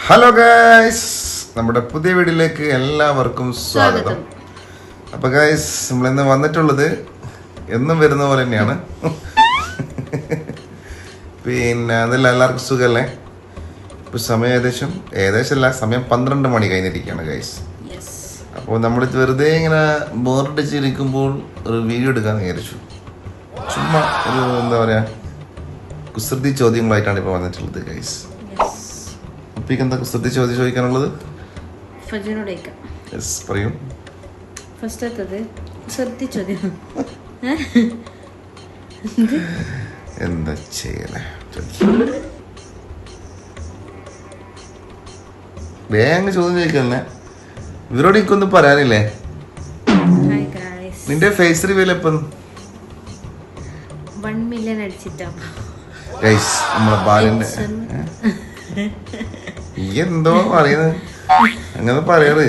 Hello guys, നമ്മുടെ പുതിയ വീഡിയോയിലേക്ക് എല്ലാവർക്കും സ്വാഗതം. അപ്പോൾ ഗൈസ്, നമ്മളിന്ന് വന്നിട്ടുള്ളത് എന്നും വരുന്ന പോലെ തന്നെയാണ്. പിന്നെ അതിൽ എല്ലാവർക്കും സുഖമല്ലേ? ഇപ്പോൾ സമയം ഏകദേശം സമയം 12 മണി കഴിഞ്ഞിരിക്കുകയാണ് ഗൈസ്. അപ്പോൾ നമ്മൾ വെറുതെ ഇങ്ങനെ ബോറടിച്ചിരിക്കുമ്പോൾ ഒരു വീഡിയോ എടുക്കാമെന്ന് വിചാരിച്ചു. ചുമ്മാ ഒരു എന്താ പറയുക, കുസൃതി ചോദ്യങ്ങളായിട്ടാണ് ഇപ്പോൾ വന്നിട്ടുള്ളത് ഗൈസ്. അപ്പിക്ക് എന്താ കുസൃതി ചോദിക്കാനുള്ളത്? പറയൂ. എന്താ ചെയ്യണേ? വേഗം ചോദ്യം ചോദിക്കല്ലേ. ഇവരോട് എനിക്കൊന്നും പറയാനില്ലേ? നിന്റെ ഫേസ് റിവീൽ എപ്പം? 1 മില്യൺ അടിച്ചിട്ടാ ഗൈസ്, നമ്മളെ ബാലിന്റെ ഈ എന്തോ പറയുന്നത് അങ്ങനെ പറയാറ്.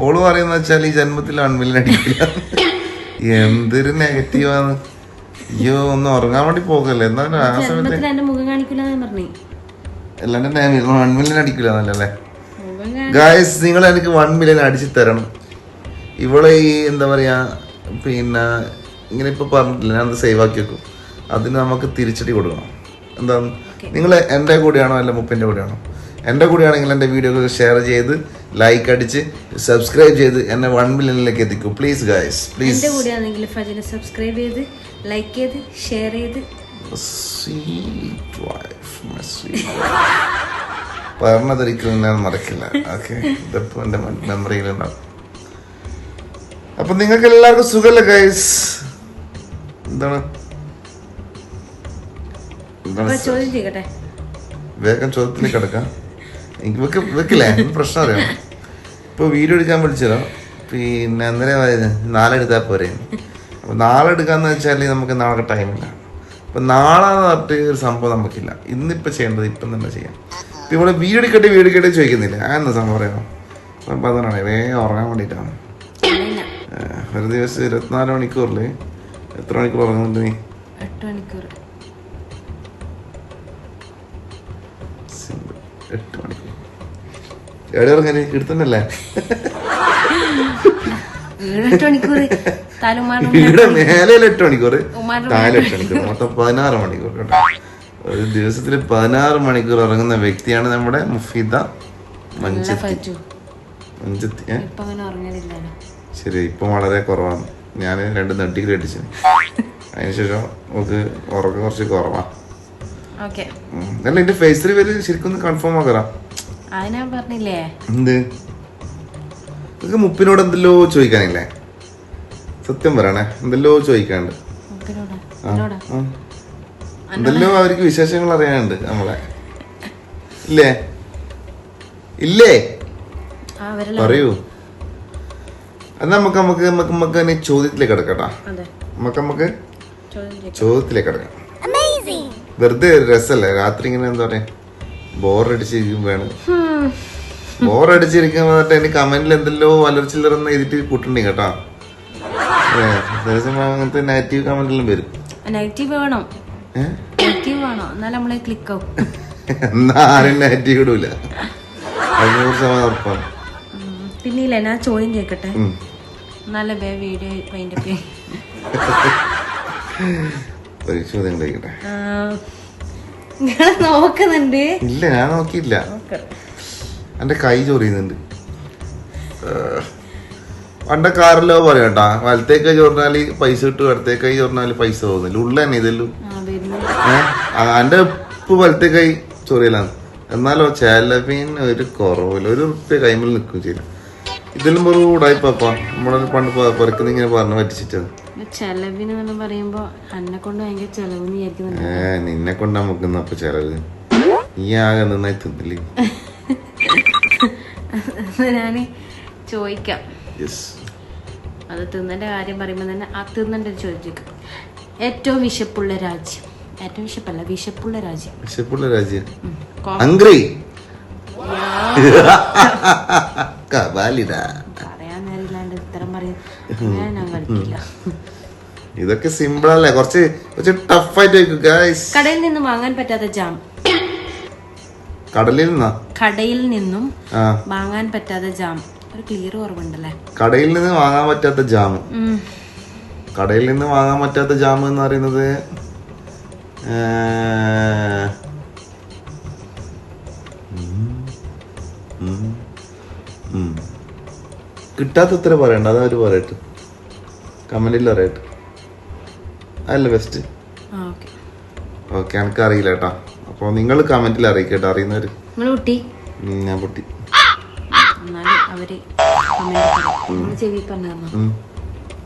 ഓള് പറയുന്ന വെച്ചാൽ ഈ ജന്മത്തിൽ 1 മില്യൺ അടിക്കില്ല. എന്തൊരു നെഗറ്റീവാണ്. അയ്യോ, ഒന്ന് ഉറങ്ങാൻ വേണ്ടി പോകല്ലേ. എന്തായാലും ആ സമയത്ത് അല്ലാണ്ട് 1 മില്യൺ അടിക്കില്ല എന്നല്ലേ ഗായ്സ്. നിങ്ങൾ എനിക്ക് 1 മില്യൺ അടിച്ചു തരണം. ഇവളെ ഈ എന്താ പറയാ, പിന്നെ ഇങ്ങനെ ഇപ്പൊ പറഞ്ഞിട്ടില്ല, ഞാൻ സേവ് ആക്കി വെക്കും. അതിന് നമുക്ക് തിരിച്ചടി കൊടുക്കണം. എന്താണ്, നിങ്ങൾ എൻ്റെ കൂടെയാണോ അല്ല മുപ്പിൻ്റെ കൂടെയാണോ? എൻ്റെ കൂടെയാണെങ്കിൽ എൻ്റെ വീഡിയോ ഷെയർ ചെയ്ത് ലൈക്ക് അടിച്ച് സബ്സ്ക്രൈബ് ചെയ്ത് എന്നെ 1 മില്യണിലേക്ക് എത്തിക്കൂ പ്ലീസ് ഗൈസ്, പ്ലീസ്. എൻ്റെ കൂടെയാണെങ്കിൽ ഫജിനെ സബ്സ്ക്രൈബ് ചെയ്ത് ലൈക്ക് ചെയ്ത് ഷെയർ ചെയ്ത് പറഞ്ഞതൊരിക്കലും ഞാൻ മറക്കില്ല. ഓക്കെ, ഇതിപ്പോൾ എൻ്റെ മെമ്മറിയിലുണ്ടാവും. അപ്പം നിങ്ങൾക്ക് എല്ലാവർക്കും സുഖമല്ലേ ഗൈസ്? എന്താണ് വേഗം ചോദ്യത്തിലേക്ക് കിടക്കാം. എനിക്ക് വെക്കില്ലേ, പ്രശ്നം അറിയാം. ഇപ്പോൾ വീഡിയോ എടുക്കാൻ വിളിച്ചല്ലോ, പിന്നെ എന്തിനാ പറയുന്നത്, 4 എടുത്താൽ പോരെ. അപ്പോൾ 4 എടുക്കാന്ന് വെച്ചാൽ നമുക്ക് നാളെ ടൈമില്ല. അപ്പം നാളെ പറഞ്ഞിട്ട് ഒരു സംഭവം നമുക്കില്ല. ഇന്നിപ്പോൾ ചെയ്യേണ്ടത് ഇപ്പം തന്നെ ചെയ്യാം. ഇപ്പം ഇവിടെ വീഡിയോ എടുക്കട്ടെ ചോദിക്കുന്നില്ല. എന്താ സംഭവം അറിയാമോ? അപ്പം അതാണ് വേഗം ഉറങ്ങാൻ വേണ്ടിയിട്ടാണ്. ഒരു ദിവസം 24 മണിക്കൂറിൽ എത്ര മണിക്കൂർ ഉറങ്ങുന്നുണ്ട് നീ? 8 മണിക്കൂർ. 8 മണിക്കൂർ എവിടെ ഇറങ്ങല്? ഇടുത്തന്നല്ലേ? ഇവിടെ മേലെ 8 മണിക്കൂർ, താഴെ 8 മണിക്കൂർ, മൊത്തം 16 മണിക്കൂർ കേട്ടോ. ഒരു ദിവസത്തിൽ 16 മണിക്കൂർ ഇറങ്ങുന്ന വ്യക്തിയാണ് നമ്മുടെ മുഫീദ മഞ്ചത്തി. ശരി, ഇപ്പം വളരെ കുറവാണ്. ഞാൻ 2 നെട്ടികൾ അടിച്ചു. അതിനുശേഷം നമുക്ക് ഉറക്കം കുറച്ച് കുറവാ. അല്ല, എന്റെ ഫേസ് റിവീൽ ശരിക്കും കൺഫേം ആക്കറാ. പറഞ്ഞില്ലേ എന്ത്? നിങ്ങൾക്ക് മുപ്പിനോട് എന്തെല്ലോ ചോദിക്കാനില്ലേ? സത്യം പറയണേ, എന്തെല്ലോ ചോദിക്കാണ്ട്. എന്തെല്ലോ അവർക്ക് വിശേഷങ്ങൾ അറിയാനുണ്ട് നമ്മളെ. ഇല്ലേ പറയൂ. അത് നമുക്ക് ചോദ്യത്തിലേക്ക് കിടക്കട്ടാ. നമുക്ക് ചോദ്യത്തിലേക്ക് കിടക്കാം. വെറുതെ രസല്ലേ രാത്രി ഇങ്ങനെ എന്താ പറയാ, ബോറടിച്ചിരിക്കുമ്പോഴാണ്. ബോറടിച്ചിരിക്കുമ്പോ എനിക്ക് കമന്റിൽ എന്തെല്ലോ വലർച്ചില്ലറന്ന് എഴുതിട്ട് കൂട്ടുണ്ടെങ്കിൽ കേട്ടാ. അങ്ങനത്തെ നെഗറ്റീവ് കമന്റെല്ലാം വരും. ആരും നെഗറ്റീവ് ഇടൂല. 100% ഉറപ്പാണ്. പിന്നെ ഞാൻ ചോദ്യം കേൾക്കട്ടെ. നല്ല വീഡിയോ ചോദ്യം കഴിക്കട്ടെ. നോക്കുന്നുണ്ട്. ഇല്ല, ഞാൻ നോക്കിയില്ല. എന്റെ കൈ ചൊറിയുന്നുണ്ട്. പണ്ട കാറിലോ പറയട്ടാ, വലത്തേ കൈ ചൊറിഞ്ഞാല് പൈസ കിട്ടും, ഇടത്തേ കൈ ചൊറിഞ്ഞാല് പൈസ പോകുന്നില്ല. ഉള്ള തന്നെ ഇതല്ലോ. എന്റെ ഉപ്പ് വലത്തേ കൈ ചൊറിയലാണ്. എന്നാലോ ചെലവിന് ഒരു കുറവില്ല. 1 റുപ്യ കൈമിൽ നിൽക്കും ചെയ്യും. ഇതെല്ലാം ഒരു ഉടായിപ്പാ നമ്മളെ പണ്ട് പുറക്കുന്ന ഇങ്ങനെ പറഞ്ഞു പറ്റിച്ചിട്ടത്. ചെലവിന് പറയുമ്പോ എന്നെ കൊണ്ട് ഭയങ്കര ചെലവ്. നിന്നെ കൊണ്ട് നമുക്ക് അപ്പൊ ചെലവ്. നീ ആകെ നന്നായി തിന്നില്ലേ? ഞാന് ചോദിക്കാം. അത് തിന്നന്റെ കാര്യം പറയുമ്പോ തന്നെ ആ തിന്നന്റെ ചോദിക്കാം. ഏറ്റവും വിശപ്പുള്ള രാജ്യം. ഏറ്റവും വിശപ്പുള്ള രാജ്യം ഹംഗ്രി. പറയാൻ നേരില്ലാണ്ട് ഉത്തരം പറയാൻ ഞാൻ കളിക്കില്ല. ഇതൊക്കെ സിമ്പിൾ അല്ലേ? കുറച്ച് ടഫ് ആയിട്ട് കടയിൽ നിന്ന് വാങ്ങാൻ പറ്റാത്ത ജാം. കടലിൽ നിന്നാ? കടയിൽ നിന്നും ആ, വാങ്ങാൻ പറ്റാത്ത ജാം. ഒരു ക്ലിയർ കുറവുണ്ടല്ലേ? കടയിൽ നിന്ന് വാങ്ങാൻ പറ്റാത്ത ജാം. കടയിൽ നിന്ന് വാങ്ങാൻ പറ്റാത്ത ജാം എന്ന് പറയുന്നത് കിട്ടാത്ത ഉത്തരം പറയണ്ട, അതവര് പറയട്ടെ, കമന്റിൽ പറയട്ടെ. അതല്ല ബെസ്റ്റ്. ഓക്കെ ഓക്കെ, എനിക്ക് അറിയില്ല കേട്ടാ. അപ്പോൾ നിങ്ങൾ കമന്റിൽ അറിയിക്കട്ടെ അറിയുന്നവര്. നിങ്ങൾ കുട്ടി ഞാൻ പൊട്ടി. എന്നാലും അവര് comment ചെവി പറഞ്ഞു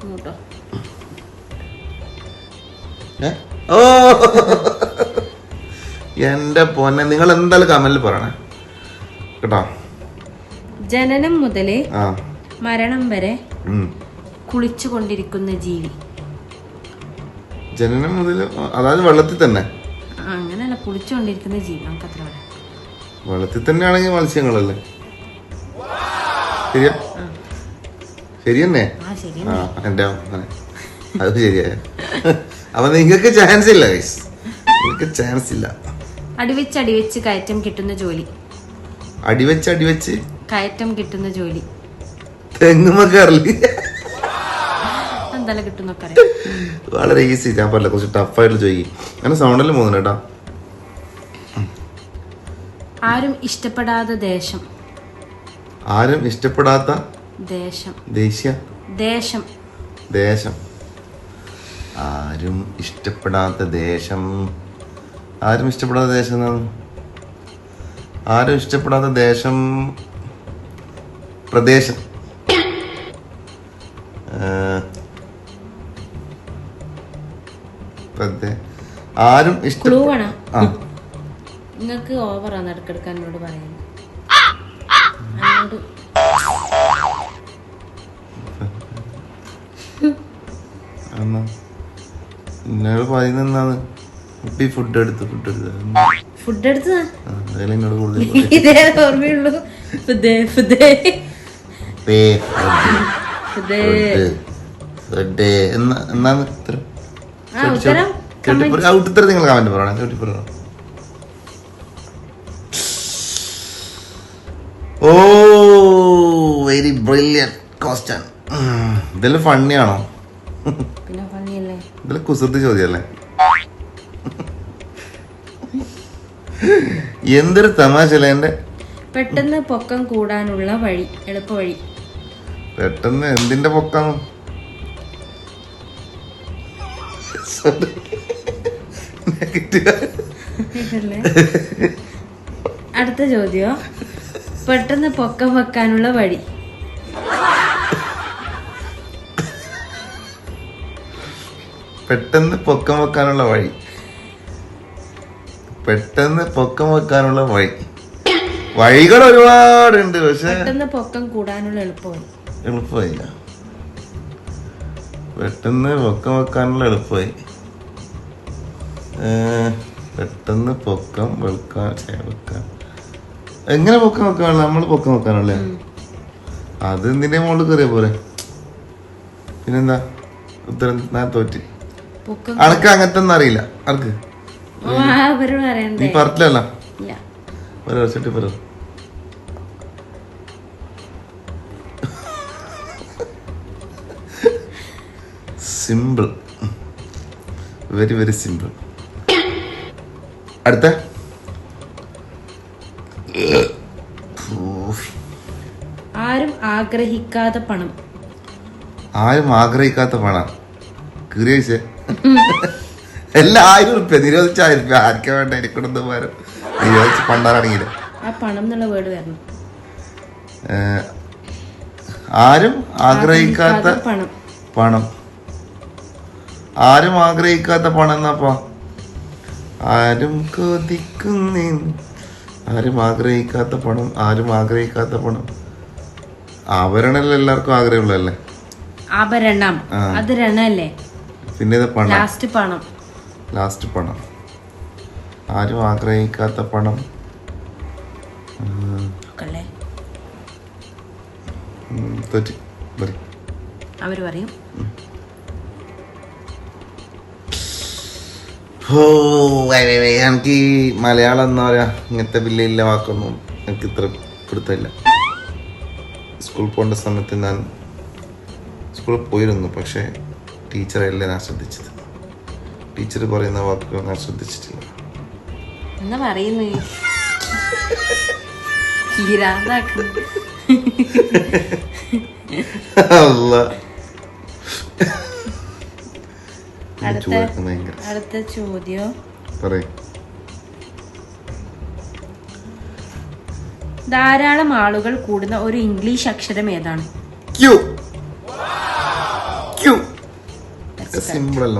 കേട്ടോ. ഓ എന്റെ പൊന്നെ, നിങ്ങൾ എന്തായാലും കമന്റിൽ പറയണേ കേട്ടോ. ജനനം മുതല് ആ, മരണം വരെ ഉം. കുളിച്ചു കൊണ്ടിരിക്കുന്ന ജീവി. ജനനം മുതൽ, അതായത് വെള്ളത്തിൽ തന്നെ? അങ്ങനെയല്ല, കുളിച്ചുകൊണ്ടിരിക്കുന്ന ജീവി. നമുക്ക് അത്ര പറയാം. വെള്ളത്തിൽ തന്നെ ആണെങ്കിൽ മത്സ്യങ്ങളല്ലേ? ശരിയാ? ശരി തന്നെ. ആ ശരി. ആ, എന്റെ മോനെ. അത് ശരിയായ. അപ്പൊ നിങ്ങൾക്ക് ചാൻസ് ഇല്ല ഗൈസ്, നിങ്ങൾക്ക് ചാൻസ് ഇല്ല. അടിവെച്ച് അടിവെച്ച് കയറ്റം കിട്ടുന്ന ജോലി. അടിവെച്ച് അടിവെച്ച് കയറ്റം കിട്ടുന്ന ജോലി. തെങ്ങുമക്കാറില്ല. എന്തായാലും കിട്ടുന്നൊക്കെ അറിയാം. വളരെ ഈസി. ഞാൻ പറഞ്ഞില്ല, കുറച്ച് ടഫായിട്ട് ചോദിക്കും. അങ്ങനെ സൗണ്ടിൽ പോകുന്നു കേട്ടാ. ആരും ഇഷ്ടപ്പെടാത്ത ദേശം. ആരും ഇഷ്ടപ്പെടാത്ത ദേശം. ദേശീയ ദേശം. ദേശം. ആരും ഇഷ്ടപ്പെടാത്ത ദേശം. ആരും ഇഷ്ടപ്പെടാത്ത ദേശം എന്നാണ്? ആരും ഇഷ്ടപ്പെടാത്ത ദേശം, പ്രദേശം. ആരും ക്ലൂ വേണം. ആ, നിങ്ങൾക്ക് ഓവറാണ് ഇടക്കിടക്ക് എന്നോട് പറയുന്നത്. എന്നോട് എന്നോട് പറയുന്നത് എന്താണ്? കുട്ടി ഫുഡ് എടുത്ത് ഫുഡ് എടുത്തതാ. അതിൽ എന്നോട് കൂടുതൽ ഇതേ ഓർമ്മയുള്ളൂ. ഫുദേ ഫുദേ ഫുദേ. എന്നാണ് ഉത്തരം? ആ ഉത്തരം ഉത്തരം നിങ്ങൾ കമന്റ് പറയണം. ചോട്ടിപ്പുറ. ഓ വെരി ബ്രില്യൻ ക്വസ്റ്റ്യൻ. ഇതെല്ലാം ഫണ്ണിയാണോ? പിന്നെ പണിയല്ലേ? ഇതെല്ലാം കുസൃതി ചോദ്യമല്ലേ? എന്തൊരു തമാശല്ലേ എന്റെ. പെട്ടെന്ന് പൊക്കം കൂടാനുള്ള വഴി, എളുപ്പ വഴി. പെട്ടെന്ന് എന്തിന്റെ പൊക്കാണ്? അടുത്ത ചോദ്യോ, പെട്ടെന്ന് പൊക്കം വെക്കാനുള്ള വഴി. പെട്ടെന്ന് പൊക്കം വെക്കാനുള്ള വഴി. പെട്ടെന്ന് പൊക്കം വെക്കാനുള്ള വഴി. വഴികൾ ഒരുപാടുണ്ട്, പക്ഷെ പെട്ടെന്ന് പൊക്കം കൂടാനുള്ള എളുപ്പ വഴി. എളുപ്പമില്ല. പെട്ടെന്ന് പൊക്കം വെക്കാനുള്ള എളുപ്പമായി. പെട്ടെന്ന് പൊക്കം വെക്കാൻ. എങ്ങനെ പൊക്കം വെക്കാനുള്ള? നമ്മൾ പൊക്കം വെക്കാനല്ലേ? അത് എന്തിന്റെ മുകളിൽ കയറിയ പോലെ. പിന്നെന്താ ഉത്തരം? ഞാൻ തോറ്റി. അനക്ക് അങ്ങനത്തെ ഒന്നും അറിയില്ല. അനക്ക് നീ പറഞ്ഞില്ലല്ലോ. ചെട്ടി പറ. Simple, very very simple. അടുത്ത ആരും ആഗ്രഹിക്കാത്ത പണം. ആരും ആഗ്രഹിക്കാത്ത പണം. കീറിയേ എല്ലാം 1000 റുപ്യ. നിരോധിച്ച 1000 റുപ്യ. ആർക്കാ വേണ്ട? എനിക്കൊന്നും പകരം നിരോധിച്ച് പണ്ടാറാണെങ്കിലും ആ പണം എന്നുള്ള വേർഡ് വരണം. ആരും ആഗ്രഹിക്കാത്ത പണം. പണം. ആരും ആഗ്രഹിക്കാത്ത പണം എന്നാപ്പാ? ആരും കൊതിക്കുന്നേ. ആരും ആഗ്രഹിക്കാത്ത പണം. ആരും ആഗ്രഹിക്കാത്ത പണം. ആഭരണമല്ല എല്ലാവർക്കും ആഗ്രഹമുള്ളല്ലേ? ആഭരണം. അത് രണല്ലേ? പിന്നെ ഇത് പണം. ലാസ്റ്റ് പണം. ലാസ്റ്റ് പണം. ആരും ആഗ്രഹിക്കാത്ത പണം. അവര് പറയും ഓ എനിക്ക് ഈ മലയാളം എന്താ പറയാ ഇങ്ങനത്തെ വലിയ വാക്കൊന്നും എനിക്ക് ഇത്ര പിടുത്തമില്ല. സ്കൂളിൽ പോകേണ്ട സമയത്ത് ഞാൻ സ്കൂളിൽ പോയിരുന്നു, പക്ഷേ ടീച്ചറല്ലേ ഞാൻ ശ്രദ്ധിച്ചത്. ടീച്ചർ പറയുന്ന വാക്കുകൾ ഞാൻ ശ്രദ്ധിച്ചിട്ടില്ല. എന്താ പറയുന്നു? അടുത്ത ചോദ്യം ധാരാളം ആളുകൾ കൂടുന്ന ഒരു ഇംഗ്ലീഷ് അക്ഷരം ഏതാണ്? ക്യൂ. ക്യൂ സിമ്പിൾ അല്ല,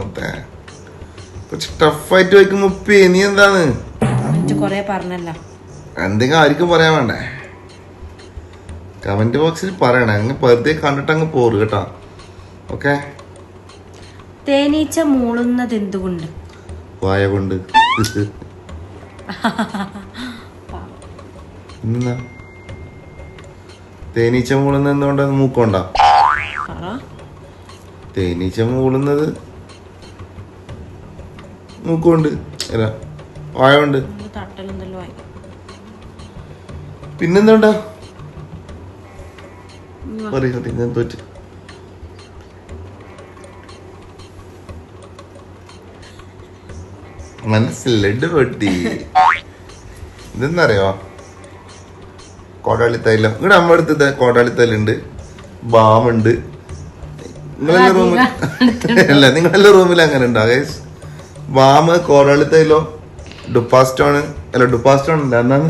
കുറച്ച് ടഫായിട്ട് വയ്ക്കുമ്പോ നീ എന്താണ് കൊറേ പറഞ്ഞല്ല. എന്തെങ്കിലും ആർക്കും പറയാൻ വേണ്ടേ? കമന്റ് ബോക്സിൽ പറയണേ, അങ്ങ് വെറുതെ കണ്ടിട്ട് അങ്ങ് പോറ് കേട്ടോ. ഓക്കെ. തേനീച്ച മൂളുന്നത് എന്തുകൊണ്ട്? വായ കൊണ്ട്. തേനീച്ച മൂളുന്നത് എന്തുകൊണ്ടാ? മൂക്കൊണ്ടാ? തേനീച്ച മൂളുന്നത് മൂക്കുണ്ട്, അല്ല വായ കൊണ്ട്. പിന്നെന്താ ഞാൻ തോറ്റ്. മനസ്സിലഡ് പൊട്ടി. ഇതെന്നറിയോ? കോടാളി തൈലം. ഇവിടെ നമ്മുടെ അടുത്ത് കോടാളി തൈലുണ്ട്, ബാമുണ്ട്. നിങ്ങളെല്ലാം റൂമിൽ അല്ല, നിങ്ങളെല്ലാം റൂമിൽ അങ്ങനെ ഉണ്ടോ ഗൈസ്? ബാം, കോടാളി തൈലോ, ഡുപ്പാസ്റ്റോണ് അല്ല, ഡുപ്പാസ്റ്റോൺ ഉണ്ട്, എന്നാണ്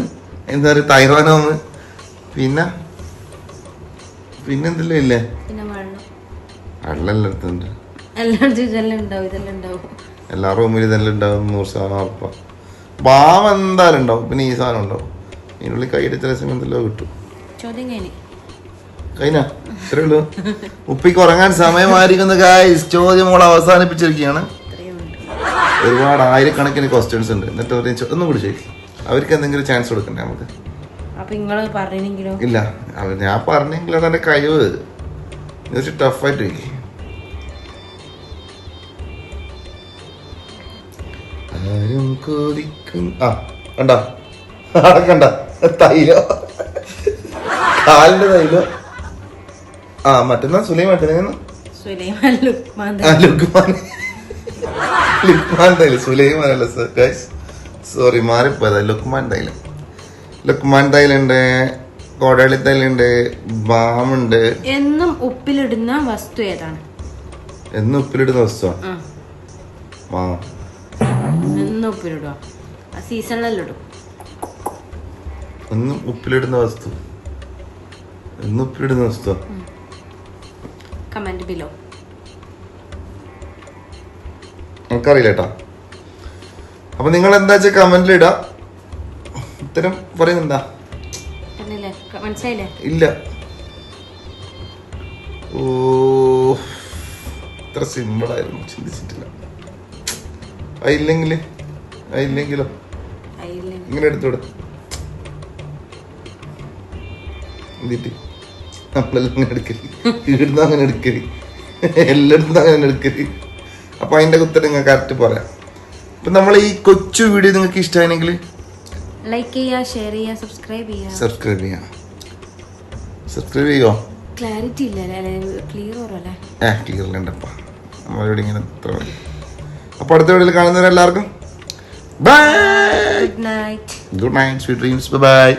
എന്താ പറയുക, തൈറോനോമ്, പിന്നെന്തെല്ലാം ഇല്ലേ? വെള്ളെല്ലായിടത്തുണ്ട്. എല്ലാ റൂമിലും ഇതെല്ലാം ഉണ്ടാവും, 100% ഉറപ്പാ. ബാം എന്തായാലും ഉണ്ടാവും, പിന്നെ ഈ സാധനം ഉണ്ടാവും. ഇതിനുള്ളിൽ കൈയുടെ ചില സമയം എന്തെല്ലോ കിട്ടും. കഴിഞ്ഞ ഇത്രേ ഉള്ളൂ. ഉപ്പിക്ക് ഉറങ്ങാൻ സമയമായിരിക്കുന്ന ഗായ്സ്. ചോദ്യം മോൾ അവസാനിപ്പിച്ചിരിക്കുകയാണ്. ഒരുപാട് ആയിരക്കണക്കിന് ക്വസ്റ്റ്യൻസ് ഉണ്ട്. എന്നിട്ട് ഒന്നും കൂടി ശരി, അവർക്ക് എന്തെങ്കിലും ചാൻസ് കൊടുക്കണ്ടേ നമുക്ക്? ഇല്ല, ഞാൻ പറഞ്ഞെങ്കിലും അതെന്റെ കഴിവ്. ടഫായിട്ട് വയ്ക്കും. ആരും കൊതിക്കും. കണ്ട കണ്ട തൈലോ, കാലിന്റെ തൈലോ. മറ്റന്നാ സുലൈമാൻ ലുക്മാൻ തൈലം, സുലൈമാൻ അല്ല സോറി മാറിപ്പോയതാ. ലുക്മാൻ തൈലം. ലുക്മാൻ തൈലുണ്ട്, കോടാളി തൈലുണ്ട്, ബാമുണ്ട്. എന്നും ഉപ്പിലിടുന്ന വസ്തു ഏതാണ്? എന്നും ഉപ്പിലിടുന്ന വസ്തു എന്നും ഉപ്പിലിടുക, സീസണിലിടും. എന്നും ഉപ്പിലിടുന്ന വസ്തു, എന്നും ഉപ്പിലിടുന്ന വസ്തു. Comment below. എനിക്കറിയില്ല കേട്ടോ. അപ്പൊ നിങ്ങൾ എന്താ വെച്ചാൽ കമന്റിൽ ഇടാം. ഉത്തരം പറയുന്നെന്താ? ഇല്ല. ഓ, ഇത്ര സിമ്പിളായിരുന്നു, ചിന്തിച്ചിട്ടില്ല. ഇല്ലെങ്കിലോ ഇങ്ങനെ എടുത്തോടെ എന്നിട്ട് നമ്മളെല്ലാം അങ്ങനെ എടുക്കല്, ഇവിടുന്ന് അങ്ങനെ എടുക്കല്, എല്ലായിടത്തും അങ്ങനെ എടുക്കല്. അപ്പൊ അതിന്റെ ഉത്തരം നിങ്ങൾ കറക്റ്റ് പറയാം. അപ്പൊ നമ്മൾ ഈ കൊച്ചു വീഡിയോ നിങ്ങൾക്ക് ഇഷ്ടമായെങ്കിൽ ലൈക്ക് ചെയ്യുക, ഷെയർ ചെയ്യുക, സബ്സ്ക്രൈബ് ചെയ്യോ. ക്ലാരിറ്റി ഇല്ല, ക്ലിയർ ഉണ്ടപ്പാ നമ്മളിവിടെ ഇങ്ങനെ ഇത്ര മതി. അപ്പൊ അടുത്ത വീഡിയോയിൽ കാണുന്നവരെല്ലാവർക്കും bye, good night, sweet dreams, by.